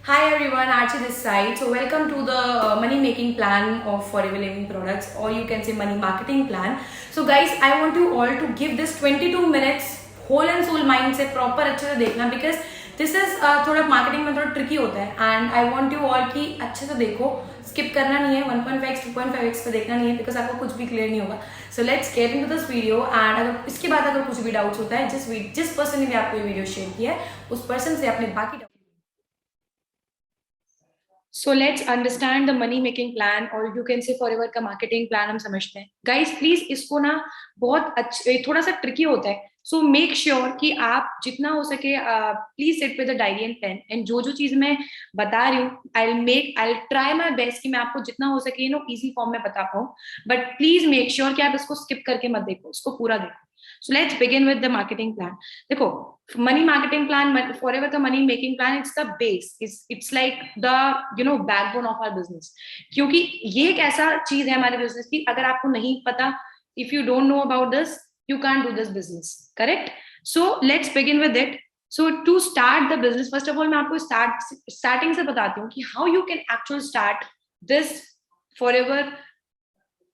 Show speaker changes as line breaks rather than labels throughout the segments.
Hi everyone, Archie this side. So welcome to the money making plan of Forever Living Products, or you can say money marketing plan. So guys, I want you all to give this 22 minutes whole and soul mind से proper अच्छे से देखना, because this is थोड़ा marketing में थोड़ा tricky होता है, and I want you all कि अच्छे से देखो, skip करना नहीं है, 1.5x 2.5x पे देखना नहीं है, because आपको कुछ भी clear नहीं होगा. So let's get into this video, and अगर इसके बाद अगर कुछ भी doubts होता है, जिस person ने भी आपको ये video share किया है, उस person से अपने बाकी so let's understand the money making plan, और यू कैन से फॉरएवर का मार्केटिंग प्लान हम समझते हैं. गाइस प्लीज इसको ना बहुत अच्छे, थोड़ा सा ट्रिकी होता है. सो मेक श्योर कि आप जितना हो सके please sit with the diary and pen, and जो जो चीज मैं बता रही हूँ आई ट्राई माई बेस्ट कि मैं आपको जितना हो सके इजी फॉर्म में बता पाऊँ. बट प्लीज मेक श्योर कि आप इसको स्किप करके मत देखो, इसको पूरा देखो. So let's begin with the marketing plan. देखो, money marketing plan, forever the money making plan, it's the base, it's like the backbone of our business. क्योंकि ये एक ऐसा चीज है हमारे बिजनेस की, अगर आपको नहीं पता, if you don't know about this, you can't do this business, correct? So let's begin with it. So to start the business, first of all मैं आपको starting से बताती हूँ कि how you can actually start this forever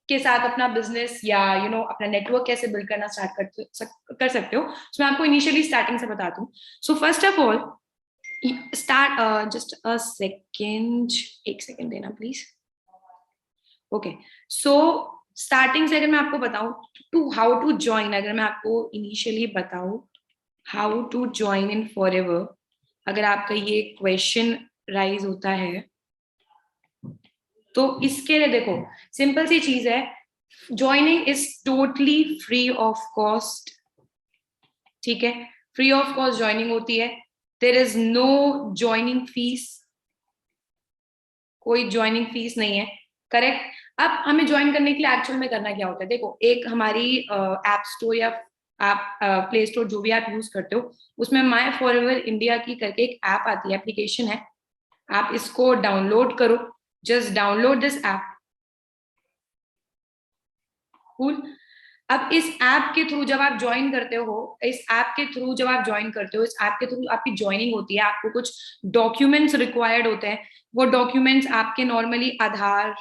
के साथ अपना business, या अपना नेटवर्क कैसे बिल्ड करना स्टार्ट कर सकते हो. सो मैं आपको इनिशियली स्टार्टिंग से बताती हूँ. So first of all start, just a second, एक सेकेंड देना प्लीज. ओके, सो स्टार्टिंग से अगर मैं आपको बताऊं टू हाउ टू ज्वाइन, अगर मैं आपको इनिशियली बताऊं how to join in Forever, अगर आपका ये क्वेश्चन राइज होता है तो इसके लिए देखो सिंपल सी चीज है, joining is totally free of cost. ठीक है, फ्री ऑफ कॉस्ट ज्वाइनिंग होती है. There is no joining fees, कोई ज्वाइनिंग फीस नहीं है, करेक्ट? अब हमें ज्वाइन करने के लिए एक्चुअल में करना क्या होता है, देखो एक हमारी ऐप स्टोर या आप प्ले स्टोर जो भी आप यूज करते हो, उसमें माई फॉरएवर इंडिया की करके एक ऐप आती है, एप्लीकेशन है. आप इसको डाउनलोड करो, just download this app. Cool. अब इस ऐप के थ्रू जब आप ज्वाइन करते हो, इस ऐप के थ्रू जब आप ज्वाइन करते हो, इस ऐप के थ्रू आपकी ज्वाइनिंग होती है, आपको कुछ डॉक्यूमेंट्स रिक्वायर्ड होते हैं. वो डॉक्यूमेंट्स आपके normally Aadhaar,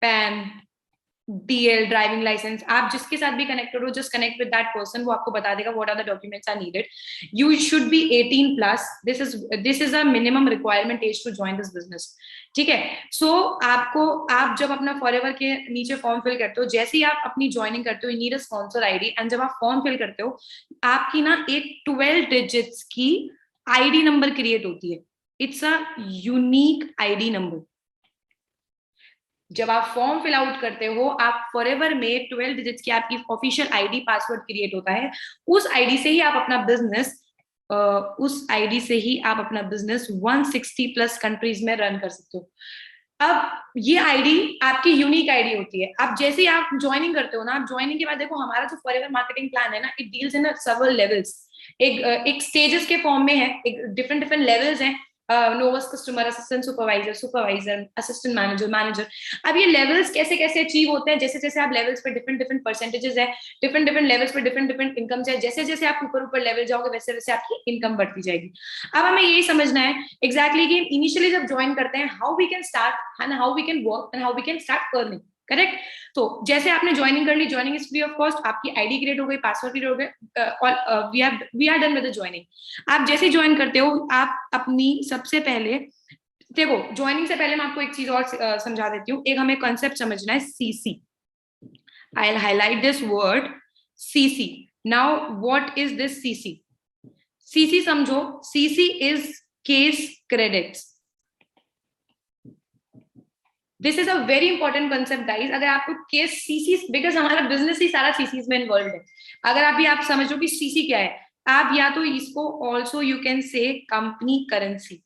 PAN, DL, driving licence, आप जिसके साथ भी कनेक्टेड हो, just connect with that person, वो आपको बता देगा what are the documents are needed. You should be 18 plus. This is a minimum requirement age to join this business. ठीक है. सो आप जब अपना फॉरएवर के नीचे फॉर्म फिल करते हो, जैसे ही आप अपनी ज्वाइनिंग करते हो, you need a sponsor ID, and जब आप फॉर्म फिल करते हो, आपकी ना एक 12 डिजिट्स की आईडी नंबर क्रिएट होती है. It's a unique ID number. जब आप फॉर्म फिल आउट करते हो, आप फॉरएवर में 12 डिजिट्स की आपकी ऑफिशियल आईडी पासवर्ड क्रिएट होता है. उस आईडी से ही आप अपना बिजनेस उस आईडी से ही आप अपना बिजनेस 160 प्लस कंट्रीज में रन कर सकते हो. अब ये आईडी आपकी यूनिक आईडी होती है. अब जैसे ही आप ज्वाइनिंग करते हो ना, आप ज्वाइनिंग के बाद देखो हमारा जो फॉरएवर मार्केटिंग प्लान है ना, it deals in several levels. एक स्टेजेस के फॉर्म में है, एक डिफरेंट डिफरेंट लेवल्स हैं. Novice customer, assistant supervisor, supervisor, assistant manager, manager. अब ये लेवल्स कैसे कैसे अचीव होते हैं, जैसे जैसे आप लेवल्स पे डिफरेंट डिफरेंट परसेंटेजेस है, डिफरेंट डिफरेंट लेवल्स पे डिफरेंट डिफरेंट इनकम है. जैसे जैसे आप ऊपर ऊपर लेवल जाओगे, वैसे वैसे आपकी इनकम बढ़ती जाएगी. अब हमें यही समझना है एग्जैक्टली कि इनिशियली जब ज्वाइन करते हैं, how we can start and how we can work and how we can start earning, correct? तो जैसे आपने ज्वाइनिंग कर ली, joining is free of cost, आपकी आईडी क्रिएट हो गई, पासवर्ड क्रिएट हो गए, और we are done with the joining. आप जैसे ज्वाइन करते हो, आप अपनी सबसे पहले देखो, ज्वाइनिंग से पहले मैं आपको एक चीज और समझा देती हूँ. एक हमें कॉन्सेप्ट समझना है, CC. I will highlight this word, CC. Now what is this CC? CC समझो, CC is cash credits. This is a very important concept guys. अगर आपको केस सीसी, बिकॉज हमारा बिजनेस ही सारा सीसीज में इन्वॉल्व है. अगर अभी आप समझो कि सीसी क्या है, आप या तो इसको ऑल्सो यू कैन से कंपनी करेंसी.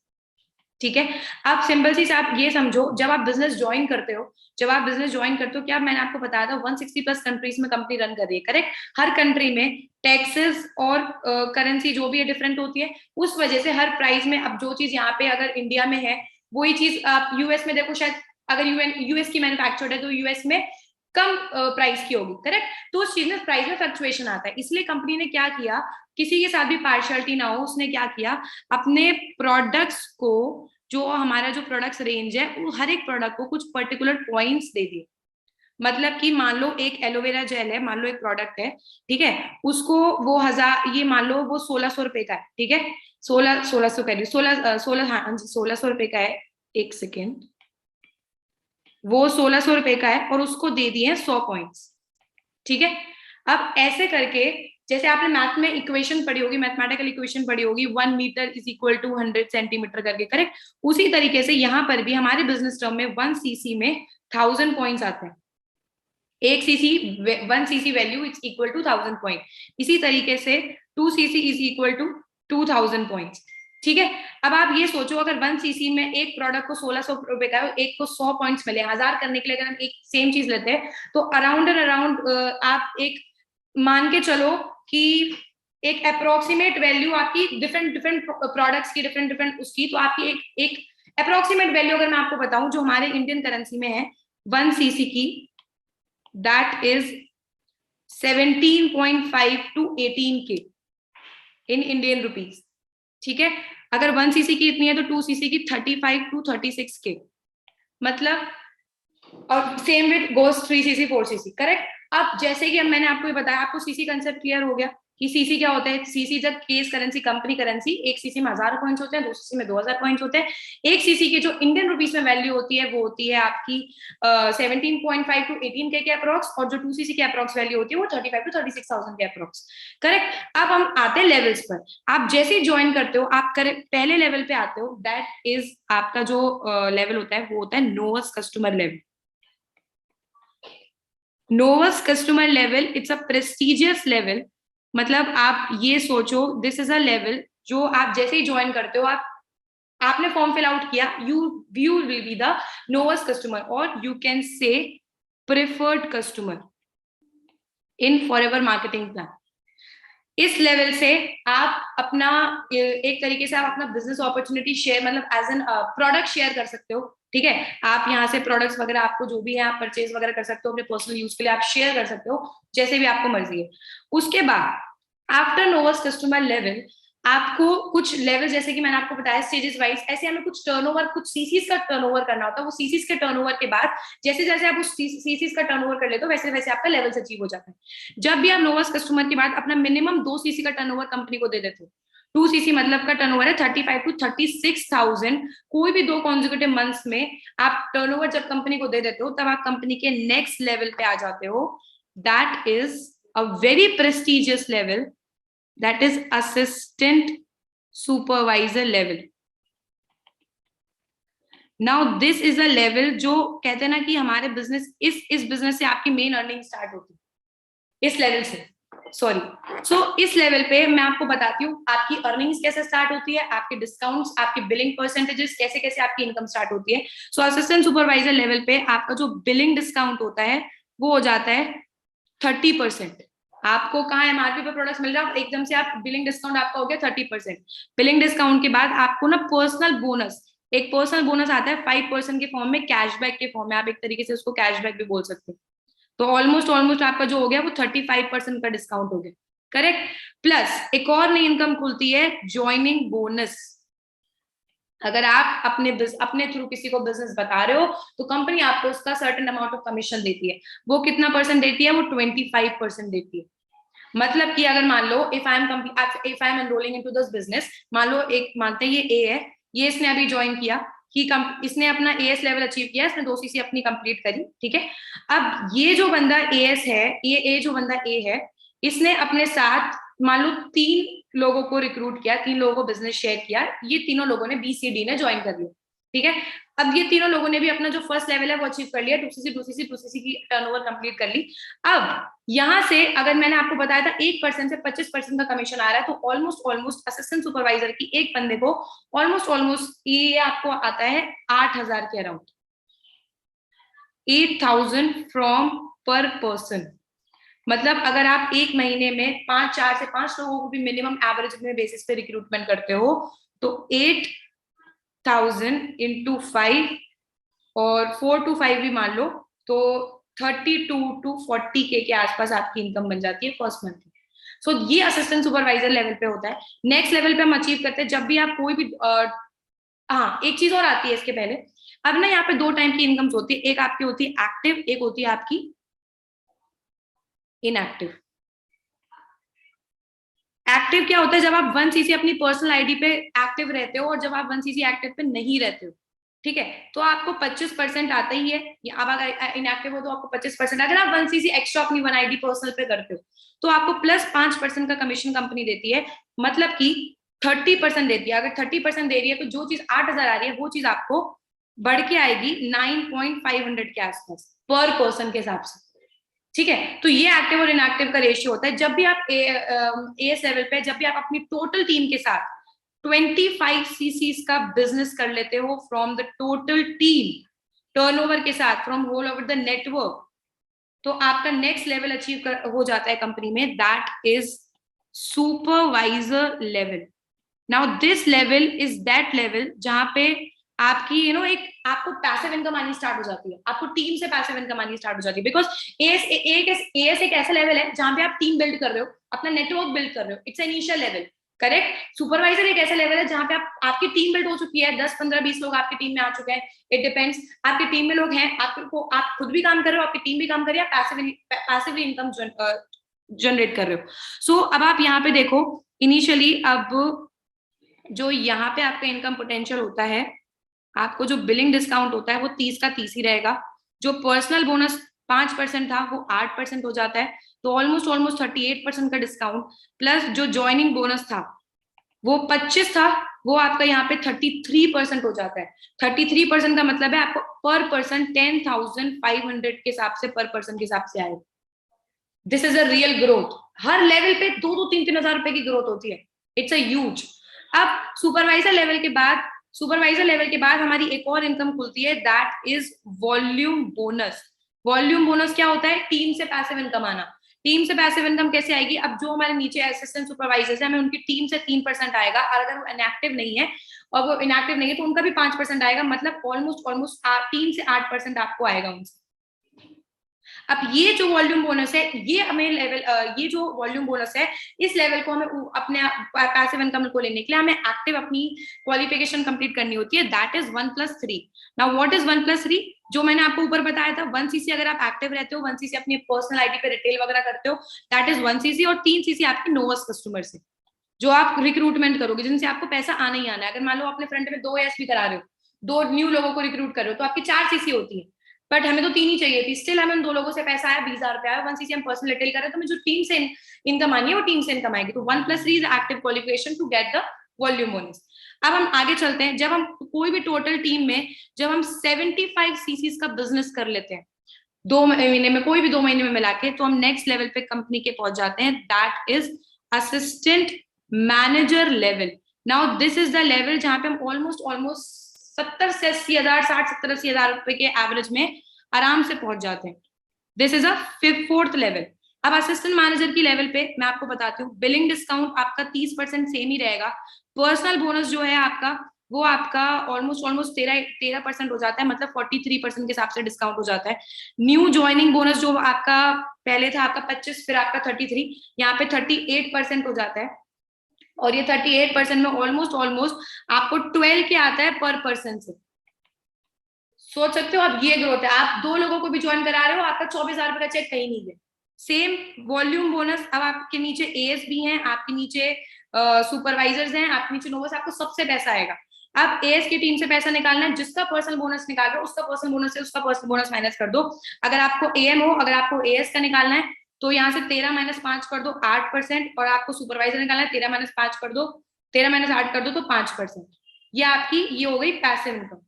ठीक है. आप सिंपल सी आप ये समझो, जब आप बिजनेस ज्वाइन करते हो, क्या मैंने आपको बताया था 160 प्लस कंट्रीज में कंपनी रन कर रही है, करेक्ट? हर कंट्री में टैक्सेस और करेंसी जो भी है डिफरेंट होती है. उस वजह से हर प्राइस में, अब जो चीज यहाँ पे अगर इंडिया में है, वही चीज आप यूएस में देखो, शायद अगर यूएस की मैन्युफैक्चर्ड है तो यूएस में कम प्राइस की होगी, करेक्ट? तो उस चीज में प्राइस में फ्लक्चुएशन आता है. इसलिए कंपनी ने क्या किया, किसी के साथ भी पार्शियलिटी ना हो, उसने क्या किया, अपने प्रोडक्ट्स को जो हमारा जो प्रोडक्ट्स रेंज है वो हर एक प्रोडक्ट को कुछ पर्टिकुलर पॉइंट्स दे दिए। मतलब कि मान लो एक एलोवेरा जेल है, मान लो एक प्रोडक्ट है, ठीक है, उसको वो 1000, ये मान लो वो 1600 रुपए का है, ठीक है, 1600 कह रही, 16 हाँ जी 1600 रुपए का है, एक सेकेंड, वो 1600 रुपए का है और उसको दे दिए 100 पॉइंट्स, ठीक है। अब ऐसे करके, जैसे आपने मैथ में इक्वेशन पढ़ी होगी, मैथमेटिकल इक्वेशन पढ़ी होगी, 1 metre is equal to 100 centimetre करके, करेक्ट, उसी तरीके से यहाँ पर भी हमारे बिजनेस टर्म में 1 cc में 1000 पॉइंट्स आते हैं। 1 cc 1 cc value is equal to 1000 point, इसी तरीके से 2 cc is equal to 2000 points, ठीक है। अब आप ये सोचो, अगर 1 cc में एक प्रोडक्ट को 1600 रुपए का है, एक को 100 पॉइंट्स मिले, 1000 करने के लिए अगर हम एक सेम चीज लेते हैं, तो अराउंड एंड अराउंड आप एक मान के चलो कि एक अप्रोक्सीमेट वैल्यू आपकी डिफरेंट डिफरेंट प्रोडक्ट्स की, डिफरेंट डिफरेंट उसकी, तो आपकी एक अप्रोक्सीमेट वैल्यू अगर मैं आपको बताऊं जो हमारे इंडियन करेंसी में है 1 cc की, that is 17.5 to 18K in Indian rupees, ठीक है। अगर 1 cc की इतनी है तो 2 cc की 35 to 36K, मतलब, और same with goes 3 cc 4 cc, correct. अब जैसे कि अब मैंने आपको ये बताया, आपको सीसी कंसेप्ट क्लियर हो गया कि सीसी क्या होता है। सीसी जब case currency, company currency, 1 cc में 1000 पॉइंट्स होते हैं, 2 cc में 2000 पॉइंट्स होते हैं। 1 cc की जो इंडियन रुपीस में वैल्यू होती है वो होती है आपकी 17.5 to 18K के अप्रोक्स, और जो 2 cc की अप्रोक्स वैल्यू होती है वो 35 to 36,000 के अप्रोक्स, करेक्ट। अब हम आते हैं लेवल्स पर। आप जैसे ही ज्वाइन करते हो, आप पहले लेवल पे आते हो, दैट इज आपका जो लेवल होता है वो होता है novice customer level. Novice customer level, it's a prestigious level. मतलब आप ये सोचो, दिस इज अ लेवल जो आप जैसे ही ज्वाइन करते हो, आपने फॉर्म फिल आउट किया, you will be the novice customer, और you can say preferred customer in Forever marketing plan. इस लेवल से आप अपना एक तरीके से आप अपना बिजनेस अपॉर्चुनिटी शेयर, मतलब एज एन प्रोडक्ट शेयर कर सकते हो, ठीक है। आप यहाँ से प्रोडक्ट्स वगैरह आपको जो भी है आप परचेज वगैरह कर सकते हो, अपने पर्सनल यूज के लिए आप शेयर कर सकते हो, जैसे भी आपको मर्जी है। उसके बाद आफ्टर नोवस कस्टमर लेवल, आपको कुछ लेवल, जैसे कि मैंने आपको बताया स्टेजेस वाइज, ऐसे हमें कुछ टर्नओवर, कुछ सीसीज का टर्नओवर करना होता है। वो सीसीज के टर्नओवर के बाद जैसे जैसे आप उस सीसीज का टर्नओवर कर लेते हो, वैसे वैसे आपका लेवल अचीव हो जाता है। जब भी आप नोवस कस्टमर के बाद अपना मिनिमम 2 cc का टर्नओवर कंपनी को दे देते हो, 2 cc मतलब का टर्नओवर है 35 to 36,000, कोई भी 2 कॉन्जिक्यूटिव मंथ्स में आप टर्नओवर जब कंपनी को दे देते हो, तब आप कंपनी के नेक्स्ट लेवल पे आ जाते हो। That is a very prestigious level, that is assistant supervisor level. Now this is a level जो कहते हैं ना कि हमारे बिजनेस, इस बिजनेस से आपकी मेन अर्निंग स्टार्ट होती है, इस लेवल से, सॉरी। सो इस लेवल पे मैं आपको बताती हूँ आपकी अर्निंग्स कैसे स्टार्ट होती है, आपके डिस्काउंट्स, आपके बिलिंग परसेंटेजेस, कैसे कैसे आपकी इनकम स्टार्ट होती है। सो असिस्टेंट सुपरवाइजर लेवल पे आपका जो बिलिंग डिस्काउंट होता है वो हो जाता है 30%। आपको कहाँ एमआरपी पे प्रोडक्ट्स मिल रहा है, एकदम से आप बिलिंग डिस्काउंट आपका हो गया 30%। बिलिंग डिस्काउंट के बाद आपको ना पर्सनल बोनस, एक पर्सनल बोनस आता है 5% के फॉर्म में, कैशबैक के फॉर्म में, आप एक तरीके से उसको कैशबैक भी बोल सकते हो। तो ऑलमोस्ट आपका जो हो गया वो 35% का डिस्काउंट हो गया, करेक्ट। प्लस एक और नई इनकम खुलती है, ज्वाइनिंग बोनस। अगर आप अपने थ्रू किसी को बिजनेस बता रहे हो, तो कंपनी आपको उसका सर्टेन अमाउंट ऑफ कमीशन देती है। वो कितना परसेंट देती है? वो 25% देती है। मतलब कि अगर मान लो if I am enrolling into this business, मान लो एक मानते हैं ये ए है, ये इसने अभी ज्वाइन किया, इसने अपना एएस लेवल अचीव किया, इसने 2 cc अपनी कंप्लीट करी, ठीक है। अब ये जो बंदा एएस है, ये जो बंदा ए है, इसने अपने साथ मान लो 3 लोगों को रिक्रूट किया, 3 लोगों को बिजनेस शेयर किया, ये तीनों लोगों ने BCD ने ज्वाइन कर लिया, ठीक है। अब ये तीनों लोगों ने भी अपना जो फर्स्ट लेवल है वो अचीव कर लिया, 2cc की टर्नओवर कंप्लीट कर ली। अब यहां से अगर मैंने आपको बताया था 1% से 25% का कमीशन आ रहा है, तो ऑलमोस्ट असिस्टेंट सुपरवाइजर की एक बंदे को ऑलमोस्ट ये आपको आता है 8,000 के अराउंड, 8,000 फ्रॉम पर पर्सन। मतलब अगर आप एक महीने में 4 से 5 लोगों को भी मिनिमम एवरेज में बेसिस पे रिक्रूटमेंट करते हो, तो 8,000 इंटू 5 और 4 to 5 भी मान लो, तो 32 to 40K के आसपास आपकी इनकम बन जाती है फर्स्ट मंथ की। सो ये असिस्टेंट सुपरवाइजर लेवल पे होता है। नेक्स्ट लेवल पे हम अचीव करते हैं जब भी आप कोई भी हाँ, एक चीज और आती है इसके पहले। अब ना यहाँ पे दो टाइप की इनकम्स होती है, एक आपकी होती है एक्टिव, एक होती है आपकी इनएक्टिव। एक्टिव क्या होता है, जब आप 1cc अपनी पर्सनल आईडी पे एक्टिव रहते हो और जब आप 1cc एक्टिव पे नहीं रहते हो, ठीक है, तो आपको 25% आता ही है। अब अगर इनएक्टिव हो तो आपको 25%। अगर आप 1cc एक्स्ट्रा अपनी 1 आईडी पर्सनल पे करते हो तो आपको प्लस 5% का कमीशन कंपनी देती है, मतलब कि 30% देती है। अगर 30% दे रही है तो जो चीज 8,000 आ रही है वो चीज आपको बढ़ के आएगी 9,500 के आसपास पर पर्सन के हिसाब से, ठीक है। तो ये एक्टिव और इनएक्टिव का रेशियो होता है। जब भी आप एएस लेवल पे, जब भी आप अपनी टोटल टीम के साथ 25 cc का बिजनेस कर लेते हो from the total team turnover के साथ, from whole over the network, तो आपका नेक्स्ट लेवल अचीव हो जाता है कंपनी में, that is supervisor level. Now this level is that level जहां पे आपकी एक आपको पैसिव इनकम आनी स्टार्ट हो जाती है, आपको टीम से पैसिव इनकम आनी स्टार्ट हो जाती है। बिकॉज एएस एक ऐसा लेवल है जहां पे आप टीम बिल्ड कर रहे हो, अपना नेटवर्क बिल्ड कर रहे हो, it's initial level, correct. Supervisor एक ऐसा लेवल है जहां पे आपकी टीम बिल्ड हो चुकी है, 10 15 20 लोग आपकी टीम में आ चुके हैं, इट डिपेंड्स, आपकी टीम में लोग हैं, आपको, आप खुद भी काम कर रहे हो, आपकी टीम भी काम कर रही है, पैसिवली इनकम जनरेट कर रहे हो। सो अब आप यहाँ पे देखो, इनिशियली अब जो यहाँ पे आपका इनकम पोटेंशियल होता है, आपको जो बिलिंग डिस्काउंट होता है वो 30 का 30 ही रहेगा। जो पर्सनल बोनस 5% था वो 8% हो जाता है, तो ऑलमोस्ट ऑलमोस्ट 38% का डिस्काउंट, प्लस जो ज्वाइनिंग बोनस था वो 25 था, वो आपका यहाँ पे 33% हो जाता है। 33% का मतलब है आपको पर पर्सन 10,500 के हिसाब से, पर पर्सन के हिसाब से आएगा। This is a real growth. Her level पे 2-3 हजार रुपए की ग्रोथ होती है, इट्स अ ह्यूज। अब सुपरवाइजर लेवल के बाद हमारी एक और इनकम खुलती है, that is volume bonus. Volume bonus क्या होता है, टीम से पैसिव इनकम आना। टीम से पैसिव इनकम कैसे आएगी, अब जो हमारे नीचे असिस्टेंट सुपरवाइजर्स है, हमें उनकी टीम से 3% आएगा, और अगर वो इनएक्टिव नहीं है और वो इनएक्टिव नहीं है तो उनका भी 5% आएगा, मतलब ऑलमोस्ट ऑलमोस्ट 3 से 8% आपको आएगा उनसे। अब ये जो वॉल्यूम बोनस है, ये हमें लेवल, ये जो वॉल्यूम बोनस है, इस लेवल को हमें अपने पैसिव इनकम को लेने के लिए हमें एक्टिव अपनी क्वालिफिकेशन कंप्लीट करनी होती है, that is 1+3। Now what is 1+3? जो मैंने आपको ऊपर बताया था, 1cc अगर आप एक्टिव रहते हो, 1cc अपनी पर्सनल आईडी पे रिटेल वगैरह करते हो, दैट इज 1cc, और 3cc आपकी नोवस कस्टमर से जो आप रिक्रूटमेंट करोगे, जिनसे आपको पैसा आना ही आना है। अगर मान लो अपने फ्रंट में 2 एस भी करा रहे हो, 2 न्यू लोगों को रिक्रूट कर रहे हो, तो आपकी 4cc होती है, बट हमें तो 3 ही चाहिए थी, स्टिल हमें 2 लोगों से पैसा आया, 20,000 रुपया आया, 1cc हम पर्सनल रिटेल कर रहे हैं, तो हमें जो टीम से इनकम आनी है वो टीम से इनकम आएगी। तो 1+3 is active qualification to get the volume bonus. अब हम आगे चलते हैं, जब हम कोई भी टोटल टीम में जब हम 75cc का बिजनेस कर लेते हैं 2 महीने में, कोई भी 2 महीने में मिला के, तो हम नेक्स्ट लेवल पे कंपनी के पहुंच जाते हैं, that is assistant manager level. Now this is the level जहां पे हम ऑलमोस्ट ऑलमोस्ट 70 से 80 हजार, 60-70-80 हजार रुपए के एवरेज में आराम से पहुंच जाते हैं। This is a fourth level. अब असिस्टेंट मैनेजर की लेवल पे मैं आपको बताती हूँ, बिलिंग डिस्काउंट आपका 30% सेम ही रहेगा। पर्सनल बोनस जो है आपका, वो आपका ऑलमोस्ट ऑलमोस्ट 13% हो जाता है, मतलब 43% के हिसाब से डिस्काउंट हो जाता है। न्यू ज्वाइनिंग बोनस जो आपका पहले था आपका 25, फिर आपका 33, यहाँ पे 38% हो जाता है, और ये 38% में ऑलमोस्ट ऑलमोस्ट आपको 12 के आता है पर पर्सन से। सोच सकते हो अब ये ग्रोथ है, आप 2 लोगों को भी ज्वाइन करा रहे हो, आपका 24,000 रुपए का चेक कहीं नहीं गया। सेम वॉल्यूम बोनस, अब आपके नीचे एएस भी हैं, आपके नीचे सुपरवाइजर्स हैं, आपके नीचे नोवस, आपको सबसे पैसा आएगा। अब एएस की टीम से पैसा निकालना है, जिसका पर्सनल बोनस निकाल रहे हो उसका पर्सनल बोनस से उसका पर्सनल बोनस माइनस कर दो। अगर आपको एएम हो, अगर आपको एएस का निकालना है तो यहाँ से 13-5 कर दो, 8%, और आपको सुपरवाइजर निकालना है 13-5 कर दो, 13-8 कर दो तो 5%। ये आपकी ये हो गई पैसिव इनकम।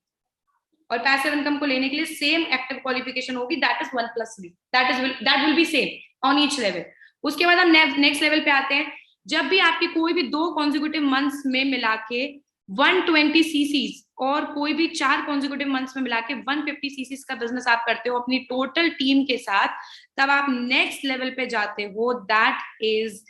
और पैसिव इनकम को लेने के लिए सेम एक्टिव क्वालिफिकेशन होगी, that is 1+3, that will be same on each level. उसके बाद हम नेक्स्ट लेवल पे आते हैं, जब भी आपकी कोई भी 2 कॉन्जिक्यूटिव मंथ्स में मिला के 120 सीसीज, और कोई भी 4 कॉन्जिक्यूटिव मंथ्स में मिला के 150 सीसीज का बिजनेस आप करते हो अपनी टोटल टीम के साथ, तब आप नेक्स्ट लेवल पे जाते हो, that is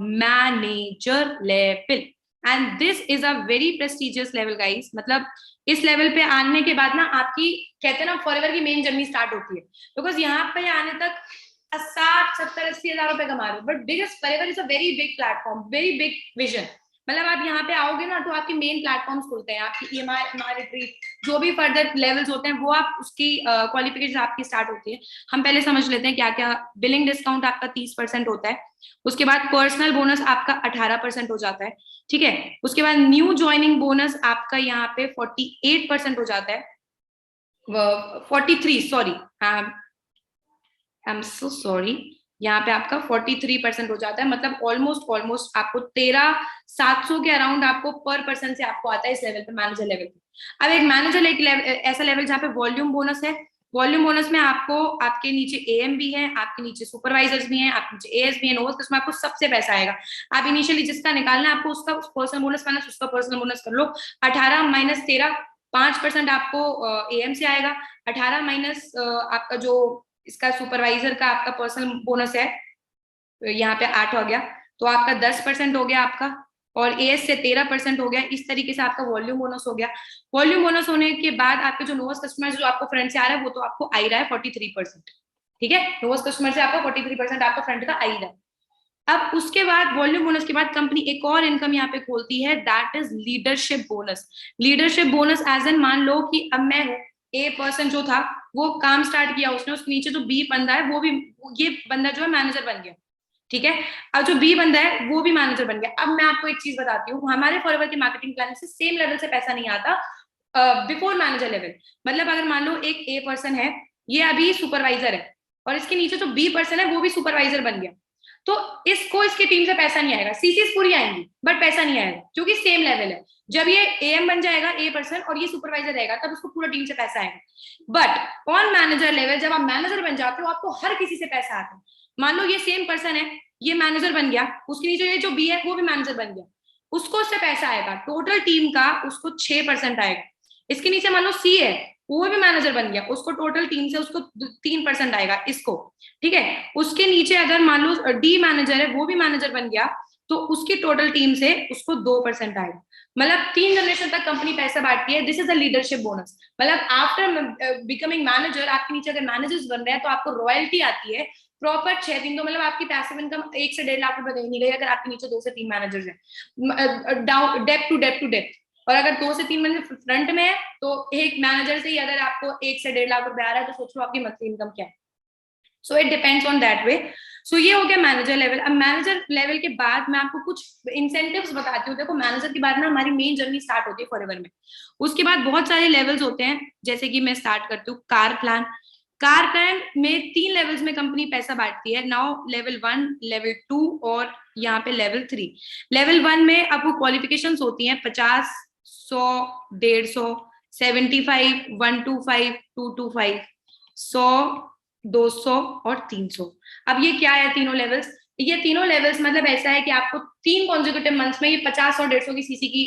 manager level, and this is a very prestigious level guys. मतलब इस लेवल पे आने के बाद ना आपकी, कहते हैं ना, फॉरएवर की मेन जर्नी स्टार्ट होती है, बिकॉज यहाँ पे आने तक 60-70-80 हजार रुपए कमा रहे हो, but because forever is a very big platform, very big vision, मतलब आप यहाँ पे आओगे ना तो आपके मेन प्लेटफॉर्म्स खुलते हैं, आपकी EMI, MR रिट्रीट, जो भी फर्दर लेवल्स होते हैं वो आप उसकी क्वालिफिकेशन आपकी स्टार्ट होती है। हम पहले समझ लेते हैं क्या क्या। बिलिंग डिस्काउंट आपका 30% होता है, उसके बाद पर्सनल बोनस आपका 18% हो जाता है, ठीक है। उसके बाद न्यू ज्वाइनिंग बोनस आपका यहाँ पे 48% हो जाता है, 43, sorry, I am so sorry, यहाँ पे आपका 43% हो जाता है, मतलब ऑलमोस्ट आपको 13,700 के अराउंड आपको पर पर्सन से आपको आता है इस लेवल पे, मैनेजर लेवल पे। अब एक मैनेजर एक ऐसा लेवल जहाँ पे वॉल्यूम बोनस है, वॉल्यूम बोनस में आपको आपके नीचे AM भी है, आपके नीचे सुपरवाइजर्स भी हैं, आपके नीचे AS भी है, नोस, इसमें आपको सबसे पैसा आएगा। आप इनिशियली जिसका निकालना है आपको उसका पर्सनल बोनस माइनस उसका पर्सनल बोनस कर लो, 18 माइनस 13, 5% आपको AM से आएगा, 18 माइनस आपका जो इसका सुपरवाइजर का आपका पर्सनल बोनस है, तो यहाँ पे 8 हो गया, तो आपका 10% हो गया आपका, और AS से 13% हो गया। इस तरीके से आपका वॉल्यूम बोनस हो गया। वॉल्यूम बोनस होने के बाद आपके जो नोवेस्ट कस्टमर जो आपको फ्रंट से आ रहा है वो तो आपको आ ही रहा है 43%, ठीक है। नोवेस्ट कस्टमर से आपका 43% आपका फ्रंट का आ ही रहा है। अब उसके बाद वॉल्यूम बोनस के बाद कंपनी एक और इनकम यहाँ पे खोलती है, that is leadership bonus. Leadership bonus as an, मान लो कि अब मैं हूँ, A पर्सन जो था वो काम स्टार्ट किया उसने, उसके नीचे जो B बंदा है वो भी, ये बंदा जो है मैनेजर बन गया, ठीक है। अब जो B बंदा है वो भी मैनेजर बन गया। अब मैं आपको एक चीज बताती हूँ, हमारे फॉरएवर के मार्केटिंग प्लान से सेम लेवल से पैसा नहीं आता बिफोर मैनेजर लेवल। मतलब अगर मान लो एक A पर्सन है, ये अभी सुपरवाइजर है, और इसके नीचे जो B पर्सन है वो भी सुपरवाइजर बन गया, तो इसको इसकी टीम से पैसा नहीं आएगा, सीसीस पूरी आएंगी बट पैसा नहीं आएगा, क्योंकि सेम लेवल है। जब ये AM बन जाएगा A पर्सन और ये सुपरवाइजर रहेगा तब उसको पूरा टीम से पैसा आएगा। बट ऑन मैनेजर लेवल जब आप मैनेजर बन जाते हो आपको हर किसी से पैसा आता है। मान लो ये सेम पर्सन है, ये मैनेजर बन गया, उसके नीचे ये जो B है वो भी मैनेजर बन गया, उसको उससे पैसा आएगा, टोटल टीम का उसको 6% आएगा। इसके नीचे मान लो C है, वो भी मैनेजर बन गया, उसको टोटल टीम से उसको 3% आएगा इसको, ठीक है। उसके नीचे अगर मान लो D मैनेजर है, वो भी मैनेजर बन गया, तो उसकी टोटल टीम से उसको 2% आएगा। मतलब 3 जनरेशन तक कंपनी पैसा बांटती है। This is a leadership bonus. मतलब आफ्टर बिकमिंग मैनेजर, आपके नीचे अगर मैनेजर्स बन रहे हैं तो आपको रॉयल्टी आती है प्रॉपर 6 दिन। तो मतलब आपकी पैसिव इनकम 1 से 1.5 लाख रुपए कहीं नहीं गई अगर आपके नीचे 2 से 3 मैनेजर्स हैं, down depth to depth to depth. और अगर 2 से 3 मैनेजर फ्रंट में है तो एक मैनेजर से ही अगर आपको 1 से 1.5 लाख रुपए आ रहा है तो सोच लो आपकी मंथली इनकम क्या है। So it depends on that way. So ये हो गया मैनेजर लेवल। अब मैनेजर लेवल के बाद मैं आपको कुछ इंसेंटिव्स बताती हूँ। देखो मैनेजर के बाद ना हमारी मेन जर्नी स्टार्ट होती है फॉरएवर में। उसके बाद बहुत सारे लेवल्स होते हैं, जैसे कि मैं स्टार्ट करती हूँ कार प्लान। कार प्लान में 3 लेवल्स में कंपनी पैसा बांटती है। नाउ लेवल 1, लेवल 2 और यहाँ पे लेवल 3। लेवल 1 में आपको क्वालिफिकेशंस होती हैं 50, 100, 150, 75, 125, 225, 100, 200 और 300। अब ये क्या है तीनों लेवल्स? ये तीनों लेवल्स मतलब ऐसा है कि आपको 3 कॉन्जिक्यूटिव मंथ्स में ये 50 और 150 की सीसी की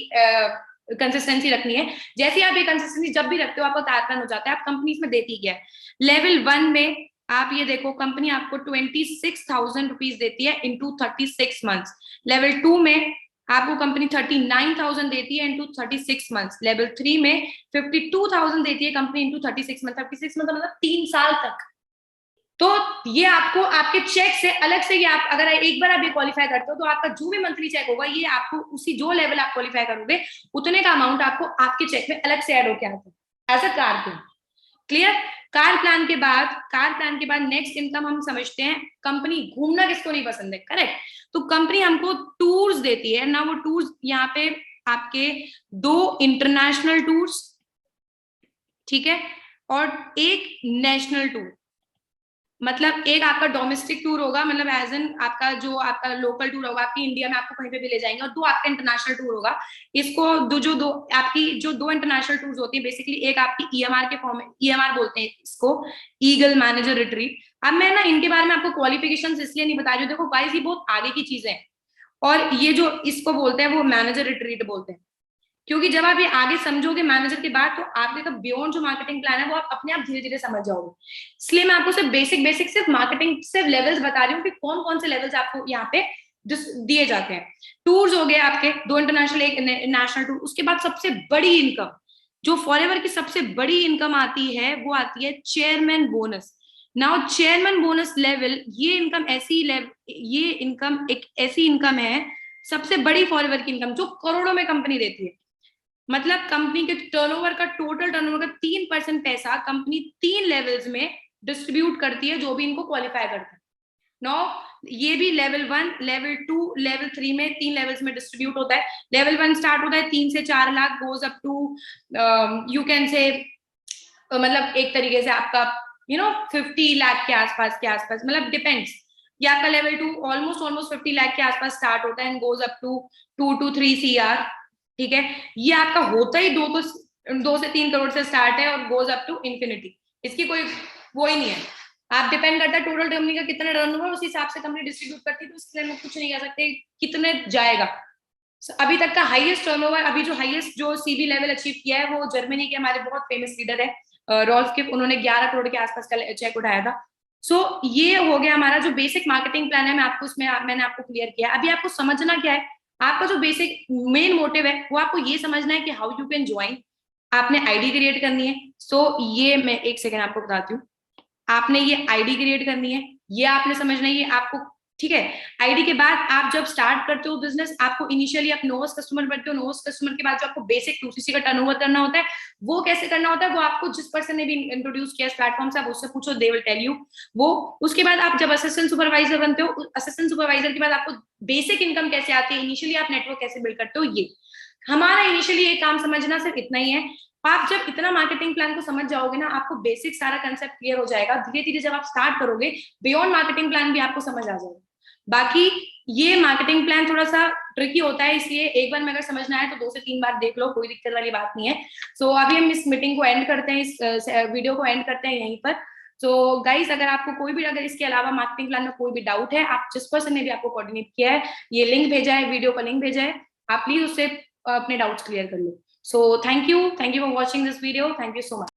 कंसिस्टेंसी रखनी है। जैसे आप ये कंसिस्टेंसी जब भी रखते हो आपको तारतन हो जाता है। आप कंपनीज में देती क्या है। लेवल 1 में आप ये देखो कंपनी आपको 26,000 रुपीज देती है इनटू 36 मंथ्स। लेवल 2 में आपको कंपनी 39,000 देती है इनटू 36 मंथ्स। लेवल 3 में 52,000 देती है कंपनी इनटू 36 मंथ। 36 मंथ मतलब 3 साल तक। तो ये आपको आपके चेक से अलग से, ये आप अगर एक बार आप ये क्वालिफाई करते हो तो आपका जो भी मंथली चेक होगा ये आपको उसी जो लेवल आप क्वालिफाई करोगे उतने का अमाउंट आपको आपके चेक में अलग से ऐड होकर आता है as a car plan. Clear. Car plan के बाद नेक्स्ट इनकम हम समझते हैं। कंपनी घूमना किसको नहीं पसंद है, करेक्ट। तो कंपनी हमको टूर्स देती है ना। वो टूर्स यहाँ पे आपके 2 इंटरनेशनल टूर्स, ठीक है, और 1 नेशनल टूर। मतलब एक आपका डोमेस्टिक टूर होगा, मतलब एज एन आपका जो आपका लोकल टूर होगा, आपकी इंडिया में आपको कहीं पे भी ले जाएंगे, और 2 आपका इंटरनेशनल टूर होगा। इसको दो आपकी जो 2 इंटरनेशनल टूर्स होती है बेसिकली, एक आपकी EMR के फॉर्म में, EMR बोलते हैं इसको, ईगल मैनेजर रिट्रीट। अब मैं ना इनके बारे में आपको क्वालिफिकेशन इसलिए नहीं बता रही हूँ, देखो गाइस ये बहुत आगे की चीजें हैं। और ये जो इसको बोलते हैं वो मैनेजर रिट्रीट बोलते हैं, क्योंकि जब आप ये आगे समझोगे मैनेजर के बाद तो आपके का बियॉन्ड जो मार्केटिंग प्लान है वो आप अपने आप धीरे धीरे समझ जाओगे। इसलिए मैं आपको सिर्फ बेसिक सिर्फ मार्केटिंग सिर्फ लेवल्स बता रही हूँ कि कौन कौन से लेवल्स आपको यहाँ पे दिए जाते हैं। टूर्स हो गए आपके 2 इंटरनेशनल, 1 नेशनल टूर। उसके बाद सबसे बड़ी इनकम जो फॉरएवर की सबसे बड़ी इनकम आती है वो आती है chairman bonus. Now chairman bonus level, ये इनकम एक ऐसी इनकम है सबसे बड़ी फॉरएवर की इनकम जो करोड़ों में कंपनी देती है, मतलब कंपनी के टर्नओवर का, टोटल टर्नओवर का 3% पैसा कंपनी 3 लेवल्स में डिस्ट्रीब्यूट करती है जो भी इनको क्वालिफाई करता है। नो, ये भी लेवल 1, लेवल 2, लेवल 3 में 3 लेवल्स में डिस्ट्रीब्यूट होता है। लेवल 1 स्टार्ट होता है 3 से 4 lakh, goes up to you can say मतलब एक तरीके से आपका 50 लाख के आसपास मतलब डिपेंड्स। ये आपका लेवल 2 ऑलमोस्ट 50 लाख के आसपास स्टार्ट होता है and goes up to 2 to 3 CR। ठीक है, ये आपका होता ही 2 से 3 करोड़ से स्टार्ट है और गोज अप टू इंफिनिटी। इसकी कोई वो ही नहीं है, आप डिपेंड करता है टोटल कंपनी का कितना टर्नओवर, उस हिसाब से कंपनी डिस्ट्रीब्यूट करती है, तो इसके लिए हम कुछ नहीं कह सकते कितने जाएगा। अभी तक का हाईएस्ट टर्नओवर, अभी जो हाईएस्ट जो सीबी लेवल अचीव किया है वो जर्मनी के हमारे बहुत फेमस लीडर है रॉल्फ किप, उन्होंने 11 करोड़ के आसपास का चेक उठाया था। सो ये हो गया हमारा जो बेसिक मार्केटिंग प्लान है, मैं आपको इसमें मैंने आपको क्लियर किया। अभी आपको समझना क्या है, आपका जो बेसिक मेन मोटिव है वो आपको ये समझना है कि हाउ यू कैन ज्वाइन। आपने आईडी क्रिएट करनी है। सो ये मैं एक सेकेंड आपको बताती हूँ। आपने ये आईडी क्रिएट करनी है, ये आपने समझना है, ये आपको ठीक है। आईडी के बाद आप जब स्टार्ट करते हो बिजनेस, आपको इनिशियली आप नोस कस्टमर बनते हो, नोस कस्टमर के बाद जो आपको बेसिक 2cc का टर्नओवर करना होता है, वो कैसे करना होता है वो आपको जिस पर्सन ने भी इंट्रोड्यूस किया इस प्लेटफॉर्म से, आप उससे पूछो, दे विल टेल यू वो। उसके बाद आप जब असिस्टेंट सुपरवाइजर बनते हो, असिस्टेंट सुपरवाइजर के बाद आपको बेसिक इनकम कैसे आती है, इनिशियली आप नेटवर्क कैसे बिल्ड करते हो, ये हमारा इनिशियली ये काम समझना सिर्फ इतना ही है। आप जब इतना मार्केटिंग प्लान को समझ जाओगे ना, आपको बेसिक सारा कंसेप्ट क्लियर हो जाएगा। धीरे धीरे जब आप स्टार्ट करोगे, बियॉन्ड मार्केटिंग प्लान भी आपको समझ आ जाएगा। बाकी ये मार्केटिंग प्लान थोड़ा सा ट्रिकी होता है, इसलिए एक बार में अगर समझना है तो 2 से 3 बार देख लो, कोई दिक्कत वाली बात नहीं है। सो अभी हम इस मीटिंग को एंड करते हैं, इस वीडियो को एंड करते हैं यहीं पर। सो गाइस, अगर आपको कोई भी, अगर इसके अलावा मार्केटिंग प्लान में कोई भी डाउट है, आप जिस पर्सन ने भी आपको कोऑर्डिनेट किया है, ये लिंक भेजा है, वीडियो का लिंक भेजा है, आप प्लीज उससे अपने डाउट्स क्लियर कर लो। So thank you for watching this video, thank you so much.